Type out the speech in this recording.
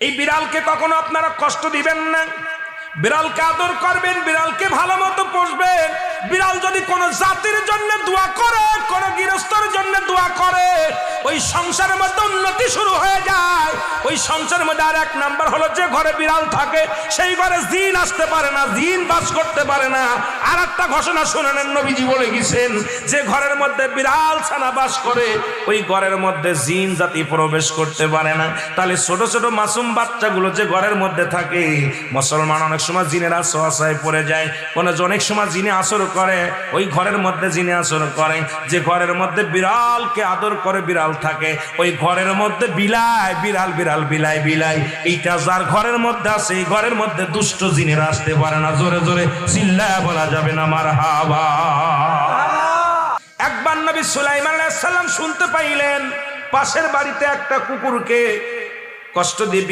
এই বিড়ালকে কখনো আপনারা কষ্ট দিবেন না, বিড়ালকে আদর করবেন, বিড়ালকে ভালো মতো পুষবেন। বিড়াল যদি কোনো জাতির জন্য দোয়া করে, কোনো গৃহস্থর জন্য দোয়া করে, ওই সংসারের মধ্যে উন্নতি শুরু হয়ে যায়। ওই সংসারের মধ্যে আর এক নাম্বার হলো, যে ঘরে বিড়াল থাকে সেই ঘরে জিন আসতে পারে না, জিন বাস করতে পারে না। আর একটা ঘোষণা শুনেন, নবীজি বলে গেছেন, যে ঘরের মধ্যে বিড়াল ছানা বাস করে ওই ঘরের মধ্যে জিন জাতি প্রবেশ করতে পারে না। তাহলে ছোট ছোট মাসুম বাচ্চাগুলো যে ঘরের মধ্যে থাকে, মুসলমান অনেক সময় জিনের আশ্রয় পড়ে যায়, অনেক সময় জিনে আসর করে, ওই ঘরের মধ্যে জিনে আসর করে। যে ঘরের মধ্যে বিড়ালকে আদর করে বিড়াল থাকে, ওই ঘরের মধ্যে বিলাই বিড়াল বিড়াল বিলাই বিলাই, এইটা যার ঘরের মধ্যে আছে এই ঘরের মধ্যে দুষ্ট জিনেরা আসতে পারে না। জোরে জোরে চিল্লায়া বলা যাবে না মারহাবা। একবার নবী সুলাইমান আলাইহিস সালাম শুনতে পাইলেন পাশের বাড়িতে একটা কুকুরকে কষ্ট দিয়ে